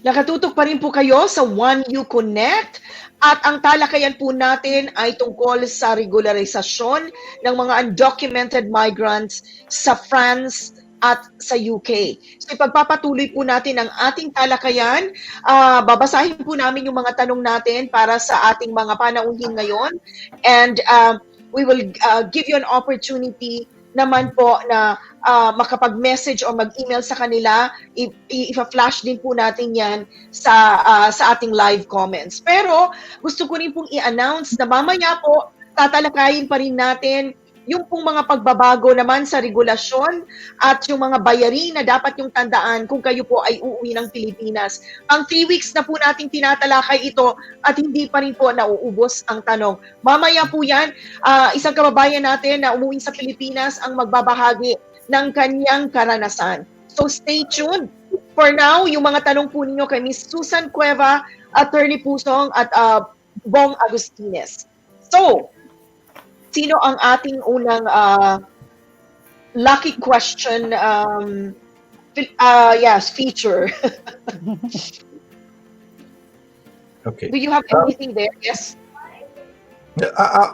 Nakatutok pa rin po kayo sa One You Connect at ang talakayan po natin ay tungkol sa regularisasyon ng mga undocumented migrants sa France at sa UK. So ipagpapatuloy po natin ang ating talakayan. Babasahin po namin yung mga tanong natin para sa ating mga panauhin ngayon, and we will give you an opportunity naman po na makapag-message o mag-email sa kanila. I-flash din po natin yan sa ating live comments. Pero gusto ko rin pong i-announce na mamaya po tatalakayin pa rin natin yung pong mga pagbabago naman sa regulasyon at yung mga bayarin na dapat yung tandaan kung kayo po ay uuwi ng Pilipinas. Ang 3 weeks na po nating tinatalakay ito at hindi pa rin po nauubos ang tanong. Mamaya po yan, isang kababayan natin na umuwi sa Pilipinas ang magbabahagi ng kanyang karanasan. So stay tuned. For now, yung mga tanong po ninyo kay Ms. Susan Cueva, Attorney Pusong at Bong Agustines. So, sino ang ating unang lucky question feature? Okay. Do you have anything there? Yes.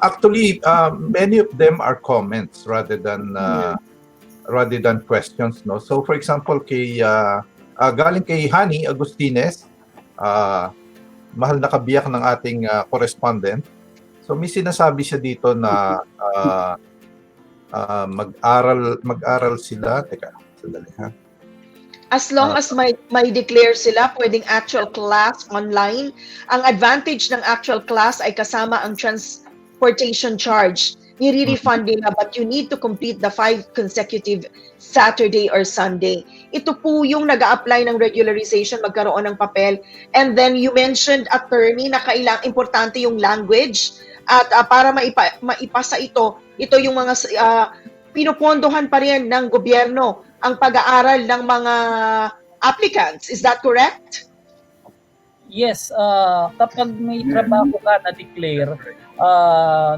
Actually, many of them are comments rather than questions, no. So for example, galing kay Hani Agustines, mahal na kabiyak ng ating correspondent. So may sinasabi siya dito na mag-aral sila. Teka, sandali ha. As long as may declare sila, pwedeng actual class online. Ang advantage ng actual class ay kasama ang transportation charge. Nire-refund nila, but you need to complete the 5 consecutive Saturday or Sunday. Ito po yung nag-a-apply ng regularization, magkaroon ng papel. And then you mentioned, attorney, na importante yung language. At para maipasa ito yung mga pinupondohan pa rin ng gobyerno ang pag-aaral ng mga applicants. Is that correct? Yes, kapag may trabaho ka na declare,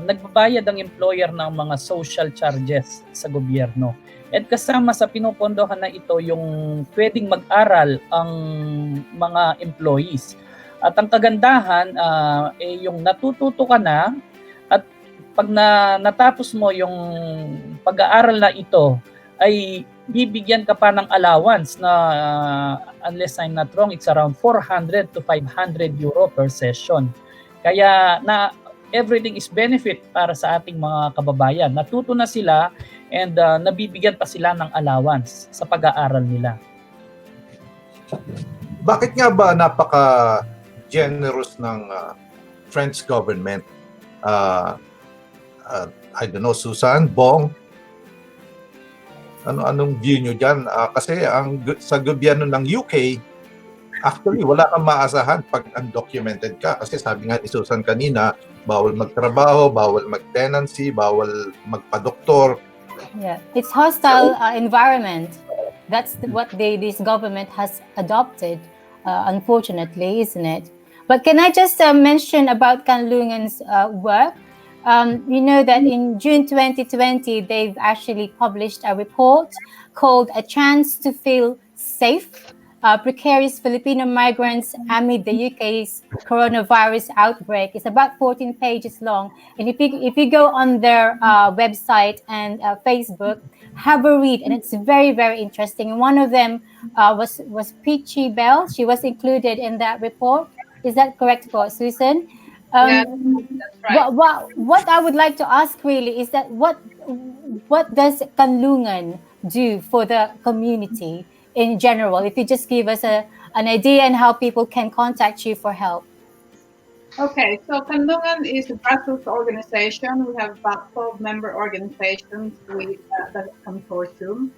nagbabayad ang employer ng mga social charges sa gobyerno. At kasama sa pinupondohan na ito yung pwedeng mag-aral ang mga employees. At ang kagandahan, yung natututo ka na at pag natapos mo yung pag-aaral na ito, ay bibigyan ka pa ng allowance na unless I'm not wrong, it's around 400 to 500 euro per session. Kaya everything is benefit para sa ating mga kababayan. Natuto na sila and nabibigyan pa sila ng allowance sa pag-aaral nila. Bakit nga ba napaka-generous ng French government? I don't know, Susan, Bong, anong view nyo dyan? Kasi sa gobyerno ng UK, actually, wala kang maasahan pag undocumented ka. Kasi sabi nga ni Susan kanina, bawal magtrabaho, bawal mag-tenancy, bawal magpa-doktor. Yeah, it's hostile environment. That's what this government has adopted, unfortunately, isn't it? But can I just mention about Kanlungan's work? You know that in June 2020, they've actually published a report called A Chance to Feel Safe, Precarious Filipino Migrants Amid the UK's Coronavirus Outbreak. It's about 14 pages long. And if you go on their website and Facebook, have a read. And it's very, very interesting. One of them was Peachy Bell. She was included in that report. Is that correct, Susan? Yes, that's right. What I would like to ask really is that what does Kanlungan do for the community in general? If you just give us an idea and how people can contact you for help. Okay, so Kanlungan is a grassroots organization. We have about 12 member organizations with the consortium.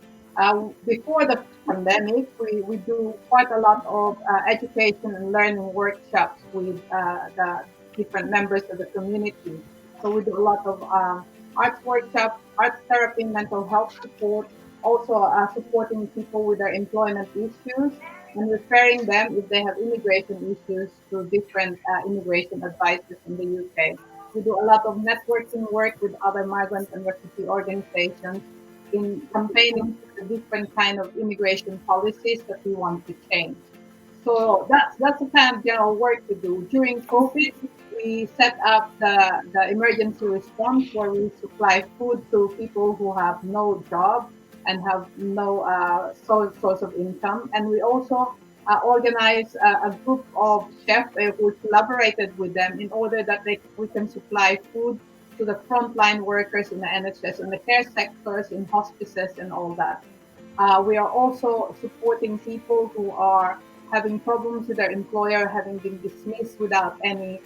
Before the pandemic, we do quite a lot of education and learning workshops with the different members of the community. So we do a lot of arts workshops, art therapy, mental health support, also supporting people with their employment issues and referring them if they have immigration issues to different immigration advisors in the UK. We do a lot of networking work with other migrant and refugee organizations in campaigning for the different kind of immigration policies that we want to change. So that's the kind of general work we do. During COVID, we set up the emergency response where we supply food to people who have no job and have no source of income. And we also organize a group of chefs who collaborated with them in order that we can supply food to the frontline workers in the NHS, in the care sectors, in hospices, and all that. We are also supporting people who are having problems with their employer, having been dismissed without any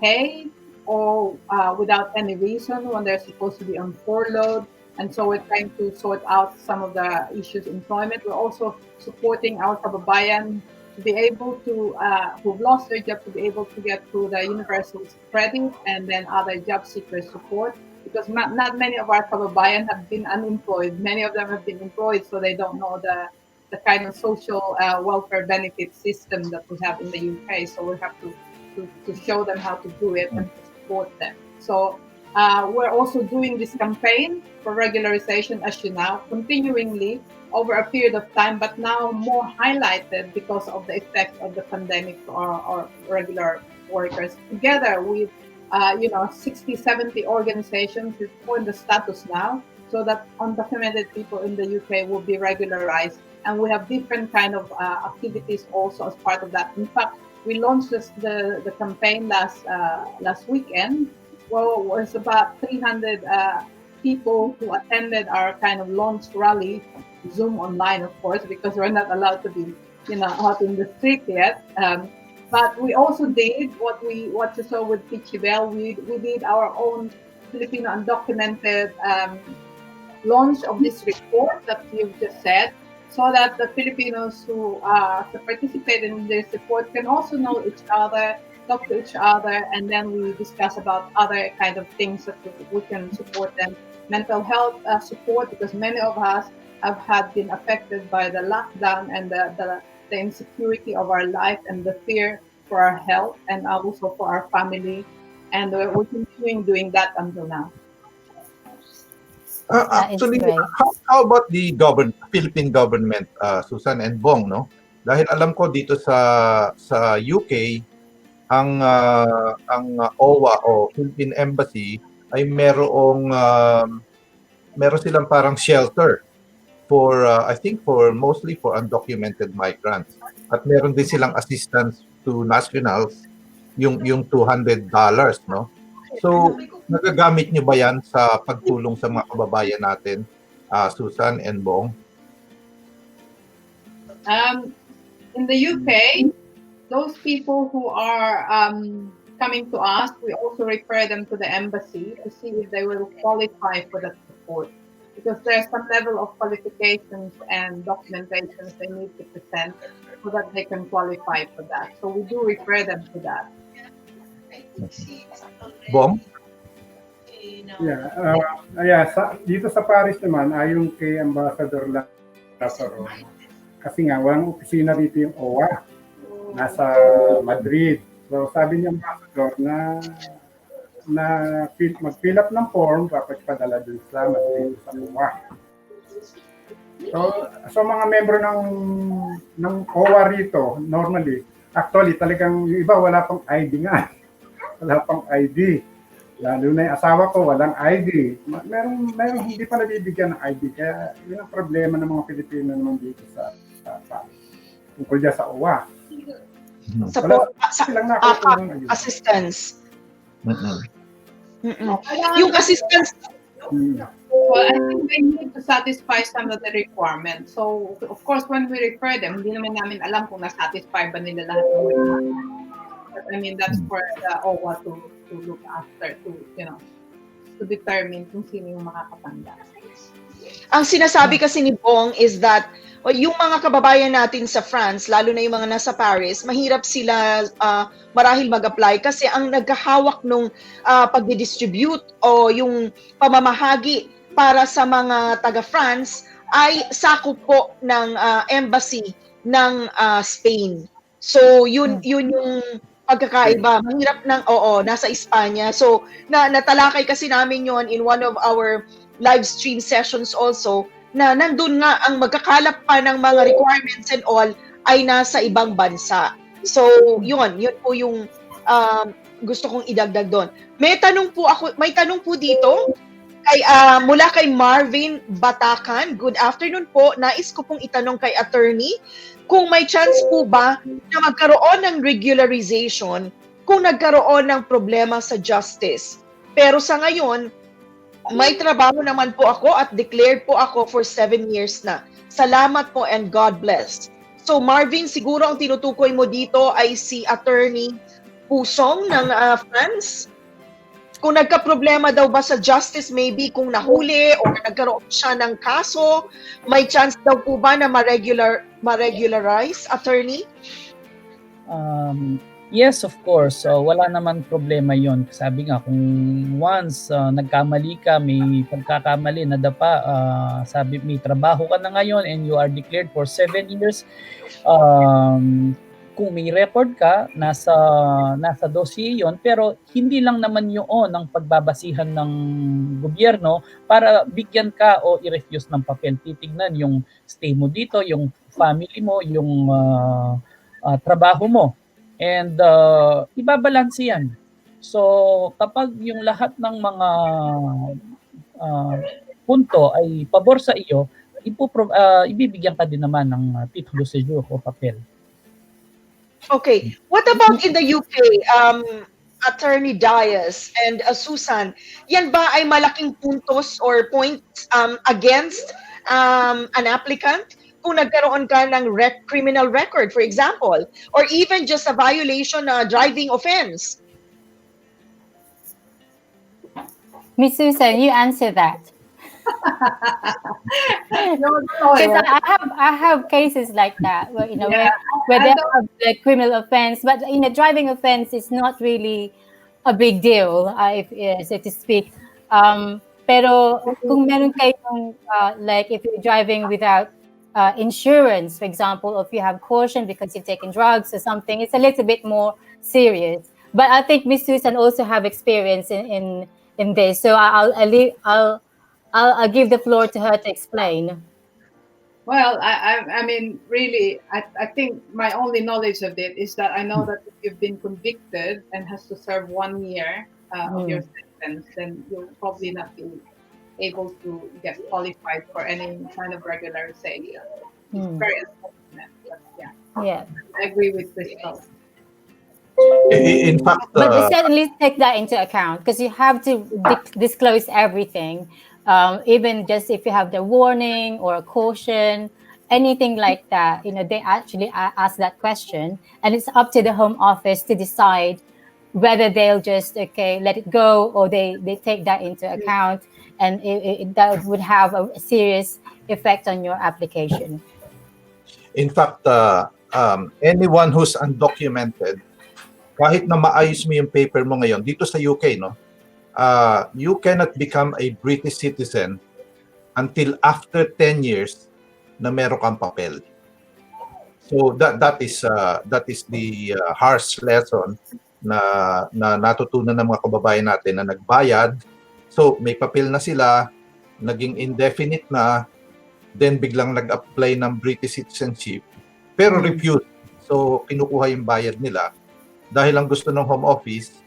pay or without any reason when they're supposed to be on furlough. And so we're trying to sort out some of the issues in employment. We're also supporting our kababayan to be able to, who've lost their job, to be able to get through the universal credit and then other job seeker support. Because not many of our kababayan have been unemployed. Many of them have been employed, so they don't know the kind of social welfare benefit system that we have in the UK. So we have to show them how to do it and to support them. So we're also doing this campaign for regularization, as you know, continuingly over a period of time, but now more highlighted because of the effect of the pandemic to our regular workers. Together with 60, 70 organizations, we've formed the status now so that undocumented people in the UK will be regularized. And we have different kind of activities also as part of that. In fact, we launched the campaign last weekend. Well, it was about 300 people who attended our kind of launch rally, Zoom online, of course, because we're not allowed to be, out in the street yet. But we also did what you saw with Pichibel. We did our own Filipino undocumented launch of this report that you've just said, so that the Filipinos who participate in this report can also know each other, talk to each other, and then we discuss about other kind of things that we can support them. Mental health support, because many of us have been affected by the lockdown and the insecurity of our life and the fear for our health and also for our family. And we're continuing doing that until now. Actually, great. how about the Philippine government, Susan and Bong, no? Dahil alam ko dito sa UK, ang OWA o Philippine Embassy ay meron silang parang shelter for I think mostly for undocumented migrants. At meron din silang assistance to nationals, yung $200, no? So, nagagamit niyo ba yan sa pagtulong sa mga kababayan natin, Susan and Bong? In the UK, those people who are coming to us, we also refer them to the embassy to see if they will qualify for that support. Because there's some level of qualifications and documentations they need to present so that they can qualify for that. So we do refer them to that. Bong? Dito sa Paris naman, ayon kay Ambassador Lazaro, kasi nga walang opisina dito yung OWA, nasa Madrid. So sabi niya Ambassador na mag-fill up ng form, dapat padala dun sa Madrid sa OWA. So mga membro ng OWA rito, normally, actually talagang yung iba wala pang ID nga. Wala pang ID. Lalo na yung asawa ko, walang ID. Meron hindi pa nabibigyan ng ID. Kaya yun ang problema ng mga Pilipino naman dito sa tungkol dyan sa OWA. Assistance. Mm-hmm. Yung assistance. Well, I think they need to satisfy some of the requirements. So, of course, when we refer them, hindi naman namin alam kung na-satisfy ba nila lahat ng requirements. But I mean, that's for the OWA to look after, to determine kung sino yung makakatanda. Ang sinasabi kasi ni Bong is that yung mga kababayan natin sa France, lalo na yung mga nasa Paris, mahirap sila marahil mag-apply kasi ang naghahawak nung pagdi-distribute o yung pamamahagi para sa mga taga-France ay sakop po ng embassy ng Spain. So yun yung pagkakaiba. Mahirap nasa Espanya. So natalakay kasi namin yon in one of our live stream sessions also, na nandun nga ang magkakalap pa ng mga requirements and all ay nasa ibang bansa. So, yun po yung gusto kong idagdag doon. May tanong po dito mula kay Marvin Batakan. Good afternoon po. Nais ko pong itanong kay attorney kung may chance po ba na magkaroon ng regularization kung nagkaroon ng problema sa justice. Pero sa ngayon, may trabaho naman po ako at declared po ako for 7 years na. Salamat po and God bless. So Marvin, siguro ang tinutukoy mo dito ay si attorney Pusong ng France. Kung nagka-problema daw ba sa justice, maybe kung nahuli o nagkaroon siya ng kaso, may chance daw po ba na ma-regularize, attorney? Yes, of course. Wala naman problema yon. Sabi nga, kung once nagkamali ka, may pagkakamali, nadapa, sabi may trabaho ka na ngayon and you are declared for 7 years, kung may record ka, nasa dossier yon, pero hindi lang naman yun ang pagbabasihan ng gobyerno para bigyan ka o i-refuse ng papel. Titignan yung stay mo dito, yung family mo, yung trabaho mo. And ibabalanse yan. So kapag yung lahat ng mga punto ay pabor sa iyo, ibibigyan ka din naman ng titulo sa jure o papel. Okay. What about in the UK, Attorney Dias and Susan? Yan ba ay malaking puntos or points against an applicant? Kung nagkaroon ka ng criminal record, for example, or even just a violation na driving offense? Miss Susan, you answer that. Because I have cases like that where where they have the criminal offense, but driving offense is not really a big deal, so to speak. Pero kung meron kayong like if you're driving without insurance, for example, or if you have caution because you've taken drugs or something, it's a little bit more serious. But I think Miss Susan also have experience in this, so I'll give the floor to her to explain. Well, I mean, really, I think my only knowledge of it is that I know that if you've been convicted and has to serve 1 year of your sentence, then you'll probably not be able to get qualified for any kind of regularization. It's very unfortunate, but yeah. I agree with Crystal. In fact, but we certainly take that into account because you have to disclose everything. Even just if you have the warning or a caution, anything like that, they actually ask that question, and it's up to the Home Office to decide whether they'll just let it go or they take that into account, and that would have a serious effect on your application. In fact, anyone who's undocumented, kahit na maayos mo yung paper mo ngayon dito sa UK, no? You cannot become a British citizen until after 10 years na meron kang papel. So that is the harsh lesson na natutunan ng mga kababayan natin na nagbayad. So may papel na sila, naging indefinite na, then biglang nag-apply ng British citizenship, pero refused. So kinukuha yung bayad nila dahil ang gusto ng Home Office,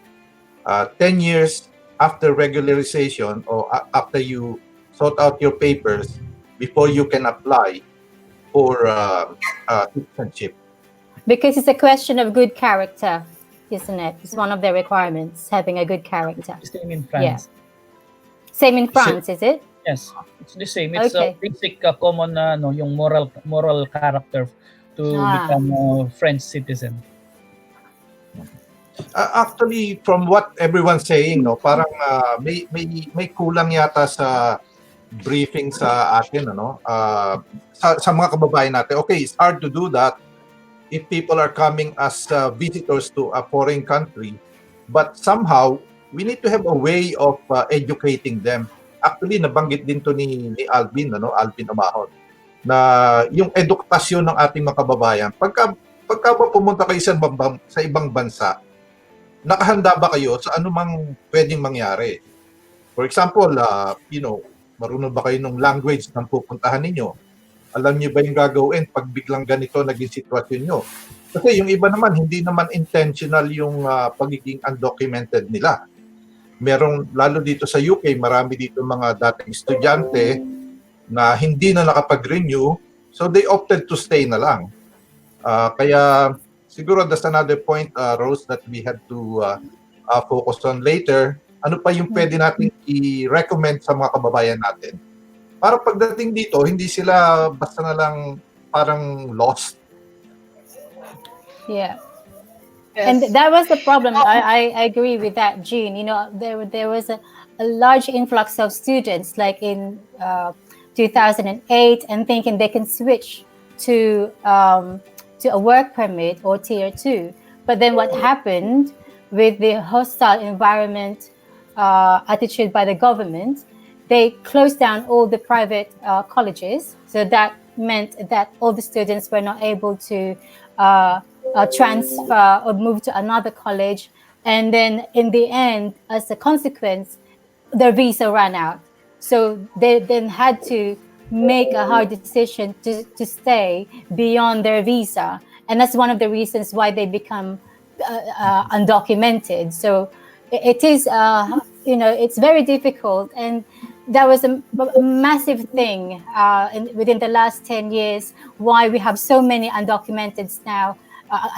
10 years after regularization or after you sort out your papers before you can apply for citizenship. Because it's a question of good character, isn't it? It's one of the requirements, having a good character. Same in France. Yeah. Same in France, is it? Yes, it's the same. It's a basic common yung moral character to become a French citizen. Actually, from what everyone's saying, no, parang may kulang yata sa briefing sa atin, sa mga kababayan natin. Okay, it's hard to do that if people are coming as visitors to a foreign country, but somehow we need to have a way of educating them. Actually, nabanggit din to ni Alvin, Alvin Amahon, na yung edukasyon ng ating mga kababayan. Pagka pumunta kayo sa ibang bansa, nakahanda ba kayo sa anumang pwedeng mangyari? For example, marunong ba kayo ng language ng pupuntahan ninyo? Alam niyo ba yung gagawin pag biglang ganito naging sitwasyon nyo? Kasi yung iba naman, hindi naman intentional yung pagiging undocumented nila. Merong, lalo dito sa UK, marami dito mga dating estudyante na hindi na nakapag-renew, so they opted to stay na lang. Kaya siguro that's another point, Rose, that we had to focus on later. Ano pa yung pwede natin i-recommend sa mga kababayan natin? Para pagdating dito, hindi sila basta na lang parang lost. Yeah. Yes. And that was the problem. I agree with that, Jean. You know, there was a large influx of students, like in 2008, and thinking they can switch to a work permit or tier 2. But then what happened with the hostile environment attitude by the government, they closed down all the private colleges. So that meant that all the students were not able to transfer or move to another college. And then in the end, as a consequence, their visa ran out. So they then had to make a hard decision to stay beyond their visa. And that's one of the reasons why they become undocumented. So it is, it's very difficult. And that was a massive thing within the last 10 years, why we have so many undocumented now,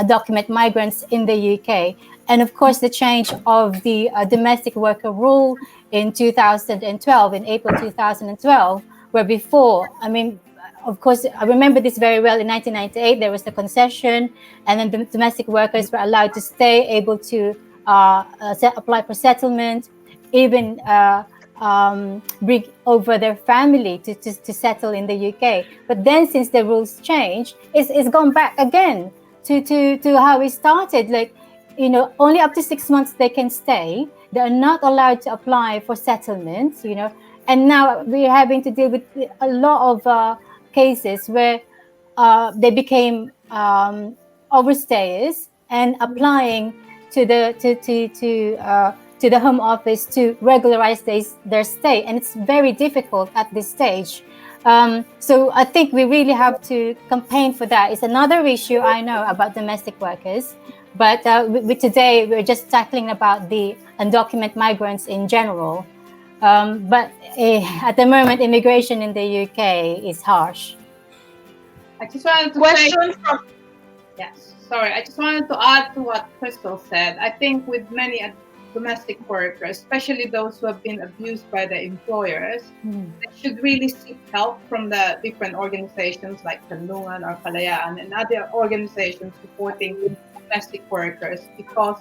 undocumented migrants in the UK. And of course, the change of the domestic worker rule in 2012, in April 2012, where before, of course, I remember this very well. In 1998, there was the concession, and then the domestic workers were allowed to stay, able to apply for settlement, even bring over their family to settle in the UK. But then, since the rules changed, it's gone back again to how it started. Like, only up to 6 months they can stay. They are not allowed to apply for settlement. And now we're having to deal with a lot of cases where they became overstayers and applying to the Home Office to regularize their stay, and it's very difficult at this stage. So I think we really have to campaign for that. It's another issue I know about domestic workers, but today we're just tackling about the undocumented migrants in general. But at the moment, immigration in the UK is harsh. I just wanted to Question from Yes, sorry. I just wanted to add to what Crystal said. I think with many domestic workers, especially those who have been abused by the employers, they should really seek help from the different organizations like Kanlungan or Kalayaan and other organizations supporting domestic workers, because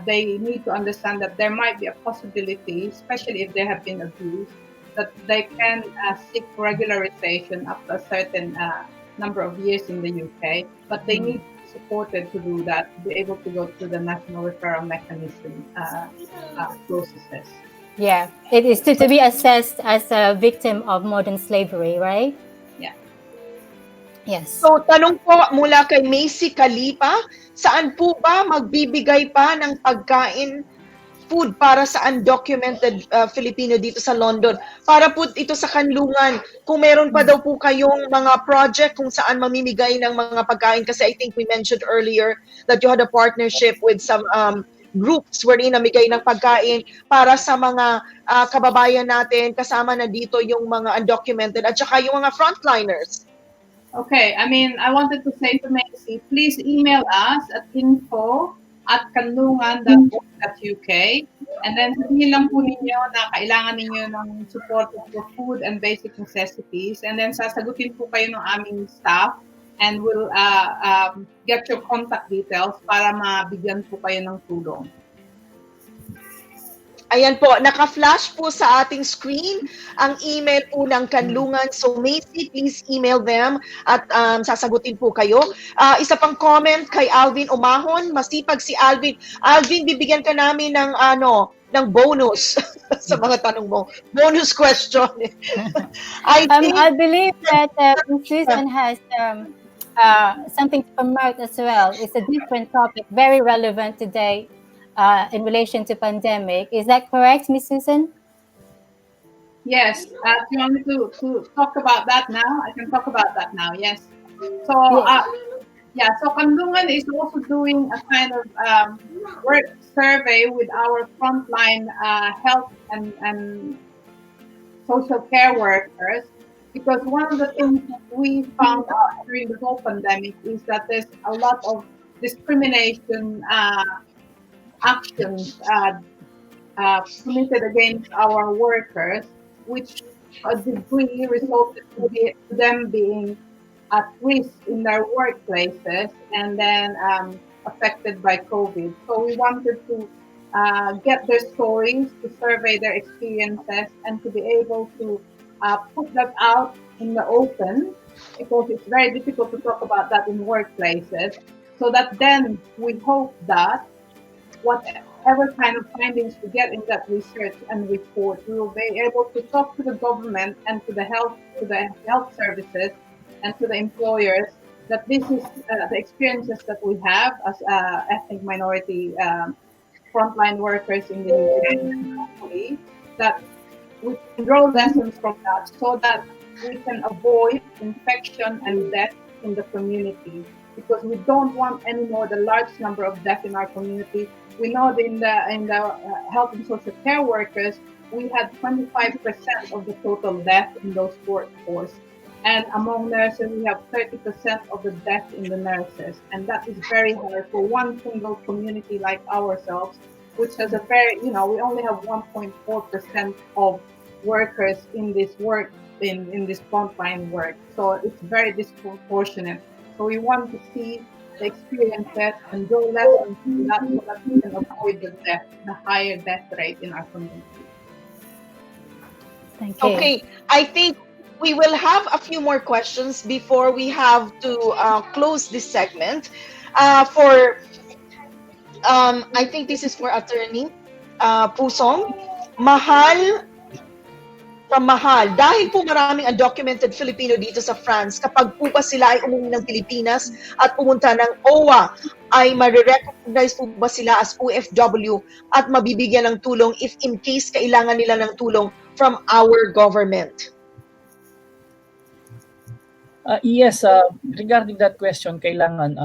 they need to understand that there might be a possibility, especially if they have been abused, that they can seek regularization after a certain number of years in the UK, but they need to be supported to do that, to be able to go through the national referral mechanism processes. Yeah, it is to be assessed as a victim of modern slavery, right? Yeah. Yes. So, tanong po mula kay Macy Kalipa, saan po ba magbibigay pa ng pagkain, food para sa undocumented Filipino dito sa London? Para po ito sa Kanlungan, kung meron pa daw po kayong mga project kung saan mamimigay ng mga pagkain, kasi I think we mentioned earlier that you had a partnership with some groups wherein namigay ng pagkain para sa mga kababayan natin, kasama na dito yung mga undocumented at saka yung mga frontliners. Okay, I wanted to say to Macy, please email us at info@kanlungan.org.uk, and then sabihin lang po ninyo na kailangan ninyo ng support for food and basic necessities, and then sasagutin po kayo ng aming staff, and we'll get your contact details para mabigyan po kayo ng tulong. Ayan po, naka-flash po sa ating screen ang email po ng Kanlungan. So Macy, please email them at sasagutin po kayo. Isa pang comment kay Alvin Umahon. Masipag si Alvin. Alvin, bibigyan ka namin ng bonus sa mga tanong mo. Bonus question. I believe that Susan has something to promote as well. It's a different topic, very relevant today. In relation to pandemic. Is that correct, Ms. Susan? Yes. Do you want me to talk about that now? I can talk about that now. Yes. So, Yes. yeah, so Kandungan is also doing a kind of work survey with our frontline health and social care workers, because one of the things that we found out during the whole pandemic is that there's a lot of discrimination actions committed against our workers, which a degree resulted to them being at risk in their workplaces and then affected by COVID. So we wanted to get their stories, to survey their experiences, and to be able to put that out in the open, because it's very difficult to talk about that in workplaces. So that then we hope that whatever kind of findings we get in that research and report, we will be able to talk to the government and to the health services and to the employers that this is the experiences that we have as ethnic minority frontline workers in the UK, that we can draw lessons from that so that we can avoid infection and death in the community, because we don't want anymore the large number of death in our community. We know that in the health and social care workers, we had 25% of the total death in those workforce. And among nurses, we have 30% of the death in the nurses. And that is very hard for one single community like ourselves, which has a very, we only have 1.4% of workers in this work, in this frontline work. So it's very disproportionate. So we want to see the experiences and draw lessons from that so that we can avoid the higher death rate in our community. Thank you. Okay, I think we will have a few more questions before we have to close this segment. I think this is for Attorney Pusong. Mahal from Mahal. Dahil po maraming undocumented Filipino dito sa France, kapag po ba sila ay umuwi ng Pilipinas at pumunta ng OWA, ay marirecognize po ba sila as OFW at mabibigyan ng tulong if in case kailangan nila ng tulong from our government? Yes, regarding that question, kailangan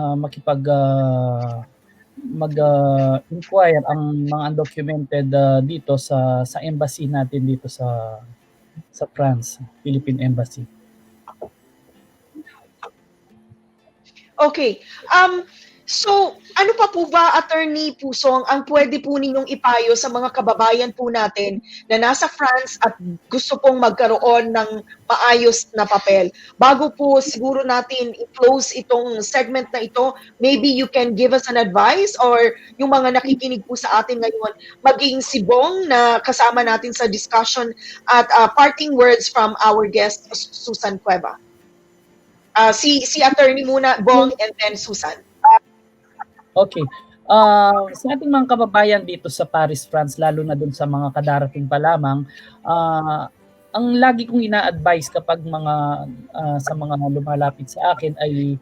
mag-inquire ang mga undocumented dito sa embassy natin dito sa France, Philippine Embassy. Okay. So, ano pa po ba, Attorney Pusong, ang pwede po ninyong ipayo sa mga kababayan po natin na nasa France at gusto pong magkaroon ng maayos na papel? Bago po siguro natin i-close itong segment na ito, maybe you can give us an advice, or yung mga nakikinig po sa atin ngayon, maging si Bong na kasama natin sa discussion, at parting words from our guest, Susan Cueva. Si Attorney muna, Bong, and then Susan. Okay. Sa ating mga kababayan dito sa Paris, France, lalo na dun sa mga kadarating pa lamang, ang lagi kong ina-advise kapag sa mga lumalapit sa akin ay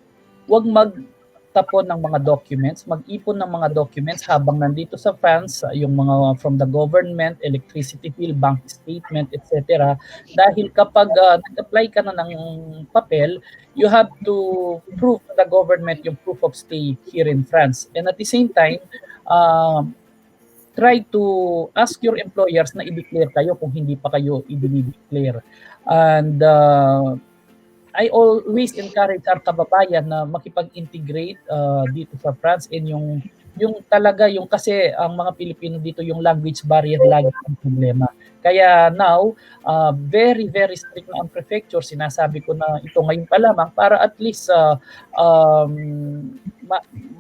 huwag magtapon ng mga documents, mag-ipon ng mga documents habang nandito sa France, yung mga from the government, electricity bill, bank statement, etc. Dahil kapag nag-apply ka na ng papel, you have to prove to the government yung proof of stay here in France. And at the same time, try to ask your employers na i-declare kayo kung hindi pa kayo i-declare. And I always encourage our kababayan na makipag-integrate dito sa France, and yung talaga yung, kasi ang mga Pilipino dito, yung language barrier lagi ang problema. Kaya now, very, very strict na ang prefecture. Sinasabi ko na ito ngayon pa lamang para at least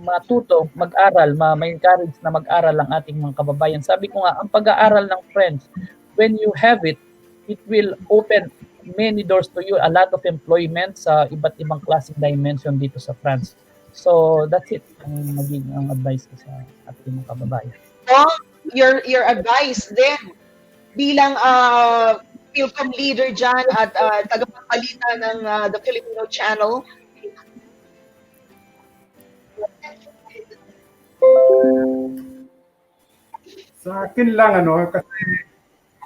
matuto, mag-aral, ma-encourage na mag-aral ang ating mga kababayan. Sabi ko nga, ang pag-aaral ng French, when you have it, it will open many doors to you, a lot of employment sa iba't ibang klaseng dimension dito sa France. So, that's it. Ang maging advice ko sa ating mga kababayan. Your advice then, bilang Philcom leader dyan at tagapagpalita ng The Filipino Channel. Sa akin lang, kasi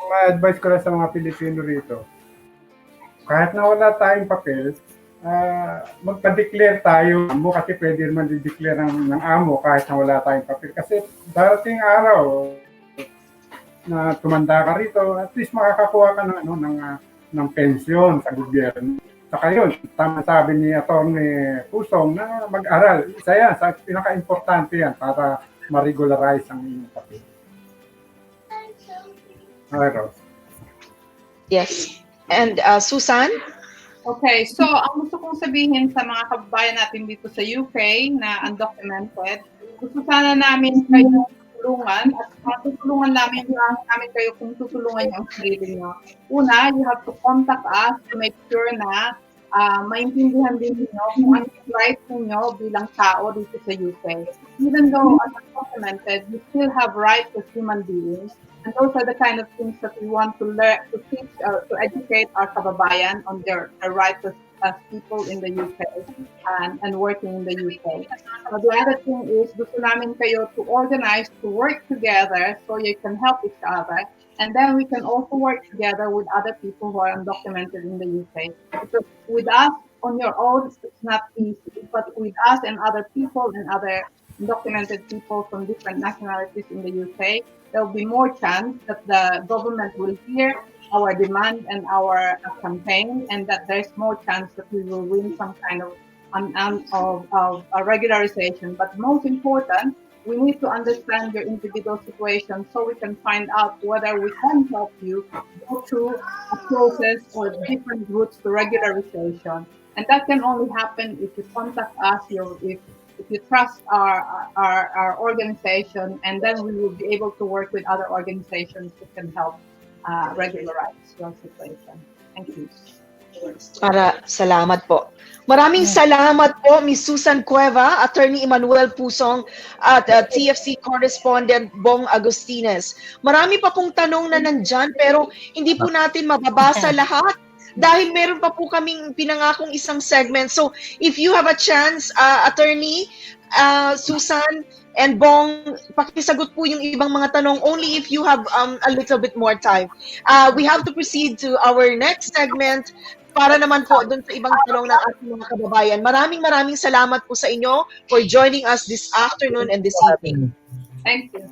ma-advise ko lang sa mga Pilipino rito, kahit na wala tayong papel, magpa-declare tayo amo kasi pwede naman i-declare ng amo kahit na wala tayong papel. Kasi darating araw na tumanda ka rito, at least makakakuha ka ng pensyon sa gobyerno. Saka yun, tama sabi ni Atty. Pusong na mag-aral. Isa yan, sa pinaka-importante yan para ma-regularize ang inyong papel. Okay, Rose. Yes. And Susan? Okay, so ang gusto kong sabihin sa mga kababayan natin dito sa UK na undocumented, gusto sana namin kayo tutulungan at tutulungan namin kayo kung tutulungan niyo ang sarili niyo. Una, you have to contact us to make sure na maintindihan din niyo kung ano yung rights niyo bilang tao dito sa UK. Even though undocumented, you still have rights as human beings. And those are the kind of things that we want to learn, to teach, to educate our kababayan on their rights as people in the UK and working in the UK. The other thing is, gusto namin kayo to organize, to work together so you can help each other. And then we can also work together with other people who are undocumented in the UK. Because with us on your own, it's not easy. But with us and other people and other undocumented people from different nationalities in the UK, there will be more chance that the government will hear our demand and our campaign, and that there's more chance that we will win some kind of a regularization. But most important, we need to understand your individual situation so we can find out whether we can help you go through a process or different routes to regularization. And that can only happen if you contact us, if you trust our organization, and then we will be able to work with other organizations that can help regularize your situation. Thank you. Salamat po. Maraming salamat po, Ms. Susan Cueva, Attorney Emmanuel Pusong, at TFC Correspondent Bong Agustines. Marami pa pong tanong na nandyan, pero hindi po natin mababasa lahat dahil meron pa po kaming pinangakong isang segment. So, if you have a chance, Attorney Susan and Bong, pakisagot po yung ibang mga tanong only if you have a little bit more time. We have to proceed to our next segment para naman po dun sa ibang tanong ng ating mga kababayan. Maraming salamat po sa inyo for joining us this afternoon and this evening. Thank you.